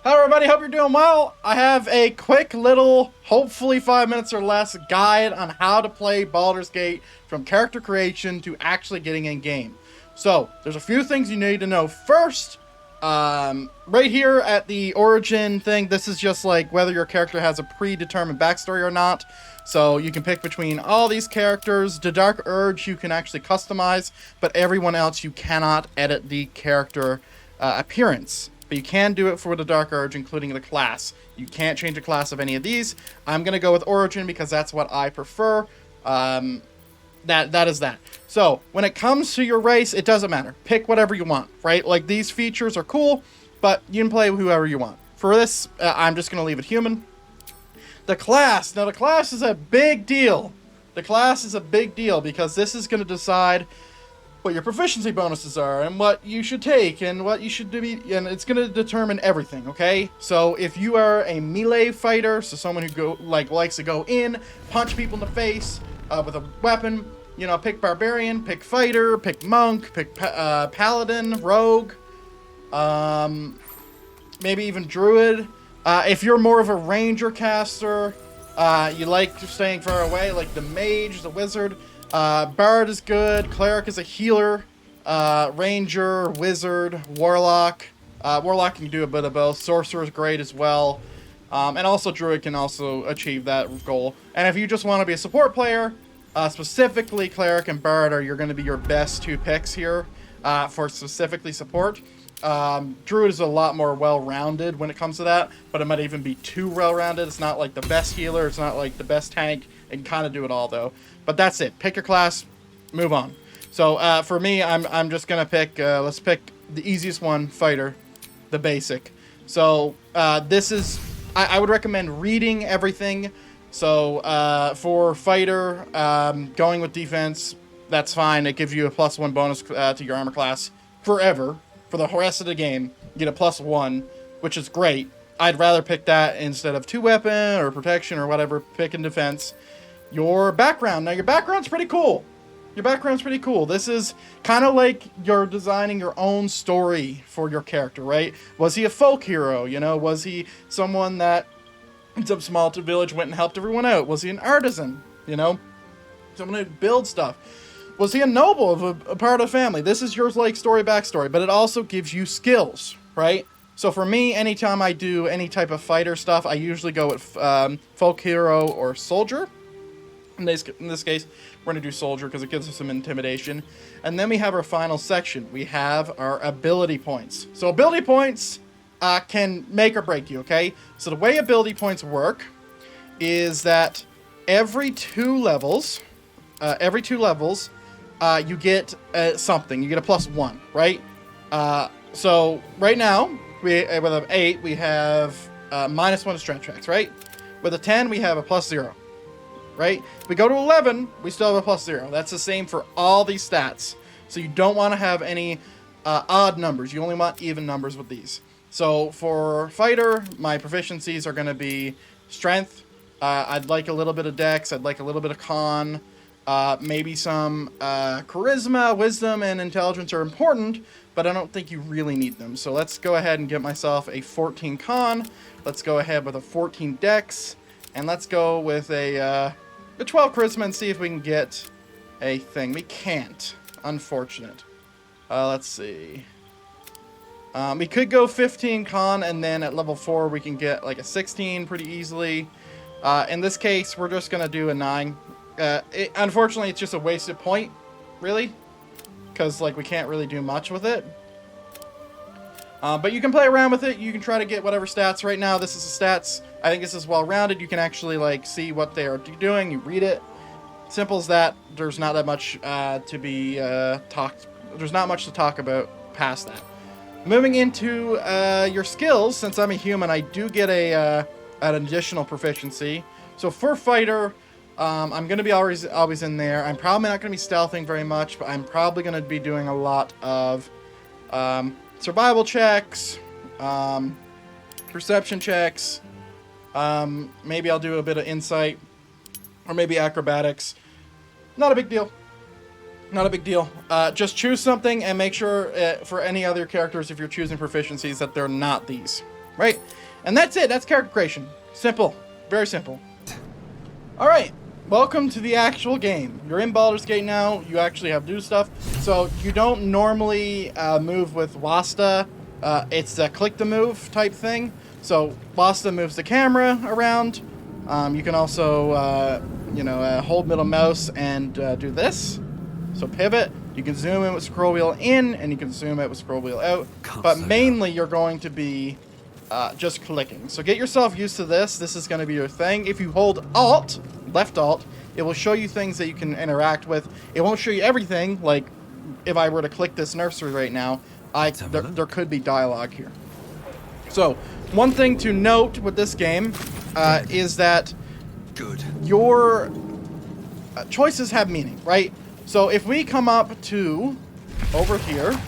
Hello everybody, hope you're doing well. I have a quick little, hopefully 5 minutes or less, guide on how to play Baldur's Gate from character creation to actually getting in game. So, there's a few things you need to know. First, right here at the origin thing, this is just like whether your character has a predetermined backstory or not. So you can pick between all these characters. The Dark Urge you can actually customize, but everyone else you cannot edit the character appearance. But you can do it for the Dark Urge, including the class. You can't change the class of any of these. I'm going to go with Origin because that's what I prefer. That is that. So, when it comes to your race, it doesn't matter. Pick whatever you want, right? Like, these features are cool, but you can play whoever you want. For this, I'm just going to leave it human. The class. Now, the class is a big deal. The class is a big deal because this is going to decide what your proficiency bonuses are and what you should take and what you should do, and it's going to determine everything, okay? So if you are a melee fighter, so someone who likes to go in, punch people in the face with a weapon, you know, pick barbarian, pick fighter, pick monk, pick paladin, rogue, maybe even druid. If you're more of a ranger caster, you like staying far away, like the mage, the wizard. Bard is good. Cleric is a healer. Ranger, wizard, warlock. Warlock can do a bit of both. Sorcerer is great as well. And also druid can also achieve that goal. And if you just want to be a support player, specifically cleric and bard are going to be your best two picks here for specifically support. Druid is a lot more well-rounded when it comes to that, but it might even be too well-rounded. It's not like the best healer. It's not like the best tank. It can kind of do it all, though. But that's it. Pick your class. Move on. So for me, I'm just going to pick, let's pick the easiest one, fighter, the basic. So this is, I would recommend reading everything. So for fighter, going with defense, that's fine. It gives you a +1 bonus to your armor class forever. For the rest of the game, you get a +1, which is great. I'd rather pick that instead of 2 weapon or protection or whatever. Pick in defense. Your background. Now, your background's pretty cool. Your background's pretty cool. This is kind of like you're designing your own story for your character, right? Was he a folk hero? You know, was he someone that in some small village went and helped everyone out? Was he an artisan? You know, someone who builds stuff. Was he a noble of a part of the family? This is your like story backstory, but it also gives you skills, right? So for me, anytime I do any type of fighter stuff, I usually go with folk hero or soldier. In this case, we're going to do soldier because it gives us some intimidation. And then we have our final section. We have our ability points. So ability points can make or break you, okay? So the way ability points work is that every two levels, you get something. You get a +1, right? So right now, with an 8, we have -1 to strength checks, right? With a 10, we have a +0. Right? If we go to 11, we still have a +0. That's the same for all these stats. So you don't want to have any odd numbers. You only want even numbers with these. So for fighter, my proficiencies are going to be strength. I'd like a little bit of dex. I'd like a little bit of con. Maybe some charisma, wisdom, and intelligence are important, but I don't think you really need them. So let's go ahead and get myself a 14 con. Let's go ahead with a 14 dex. And let's go with a 12 charisma and see if we can get a thing. We can't. Unfortunate. Let's see. We could go 15 con, and then at level 4 we can get like a 16 pretty easily. In this case, we're just going to do a 9. Unfortunately, it's just a wasted point, really. Because like we can't really do much with it. But you can play around with it. You can try to get whatever stats. Right now, this is the stats. I think this is well-rounded. You can actually like see what they are doing. You read it. Simple as that. There's not that much to be talked. There's not much to talk about past that. Moving into your skills, since I'm a human, I do get an additional proficiency. So for fighter, I'm going to be always in there. I'm probably not going to be stealthing very much, but I'm probably going to be doing a lot of survival checks, perception checks. Maybe I'll do a bit of insight, or maybe acrobatics. Not a big deal. Not a big deal. Just choose something and make sure for any other characters, if you're choosing proficiencies, that they're not these. right? And that's it. That's character creation. Simple. Very simple. All right. Welcome to the actual game. You're in Baldur's Gate now. You actually have to do stuff. So you don't normally move with Wasta. It's a click to move type thing. So Wasta moves the camera around. You can also, hold middle mouse and do this. So pivot. You can zoom in with scroll wheel in, and you can zoom out with scroll wheel out. But mainly you're going to be just clicking. So get yourself used to this. This is going to be your thing. If you hold Alt, left Alt, it will show you things that you can interact with. It won't show you everything. Like if I were to click this nursery right now, there could be dialogue here. So one thing to note with this game is that your choices have meaning, right? So if we come up to over here,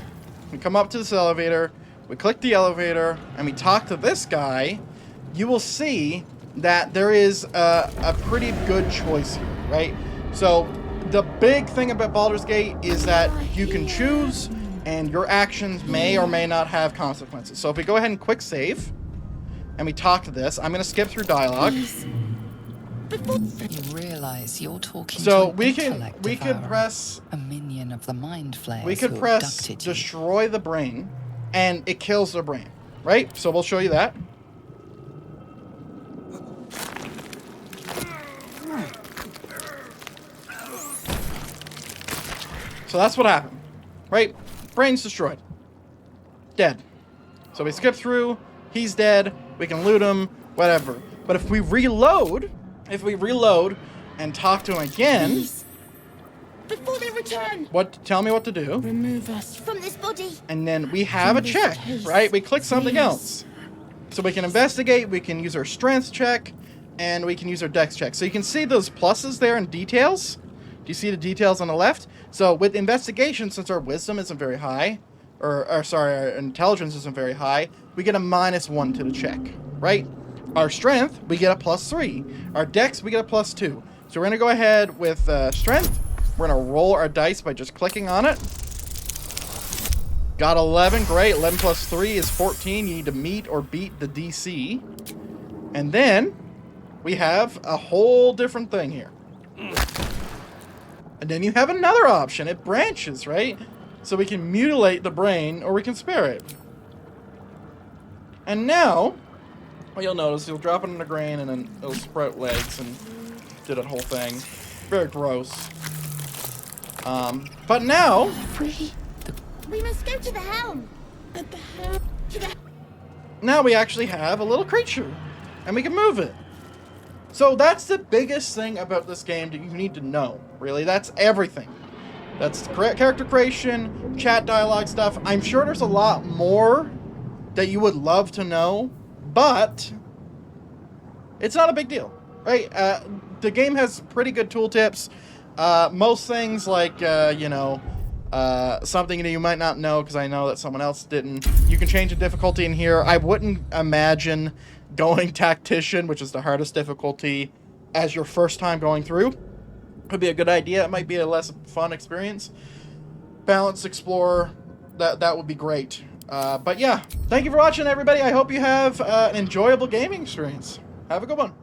we come up to this elevator, we click the elevator, and we talk to this guy, you will see that there is a pretty good choice here, right? So the big thing about Baldur's Gate is that you can choose, and your actions may or may not have consequences. So if we go ahead and quick save, and we talk to this, I'm going to skip through dialogue. You realize you're talking so to we could press a minion of the mind flayers. We could press destroy the brain, and it kills the brain, right? So we'll show you that. So that's what happened, right? Brain's destroyed, dead. So we skip through. He's dead. We can loot him, whatever. But if we reload. And talk to him again. Please. Before they return. Tell me what to do. Remove us from this body. And then we have a check, right? We click something else. So we can investigate, we can use our strength check, and we can use our dex check. So you can see those pluses there in details. Do you see the details on the left? So with investigation, since our wisdom isn't very high, our intelligence isn't very high, we get a -1 to the check, right? Our strength, we get a +3. Our dex, we get a +2. So we're going to go ahead with strength. We're going to roll our dice by just clicking on it. Got 11. Great. 11 plus 3 is 14. You need to meet or beat the DC. And then we have a whole different thing here. And then you have another option. It branches, right? So we can mutilate the brain or we can spare it. And now, what you'll notice, you'll drop it in the grain and then it'll sprout legs and do that whole thing. Very gross. But now... We must go to the helm. At the helm. Now we actually have a little creature. And we can move it. So that's the biggest thing about this game that you need to know. Really, that's everything. That's character creation, chat dialogue stuff. I'm sure there's a lot more that you would love to know. But it's not a big deal, right? The game has pretty good tooltips. Most things like, something that you might not know because I know that someone else didn't. You can change the difficulty in here. I wouldn't imagine going Tactician, which is the hardest difficulty, as your first time going through. Could be a good idea. It might be a less fun experience. Balance, Explorer, that would be great. But yeah, thank you for watching, everybody. I hope you have an enjoyable gaming experience. Have a good one.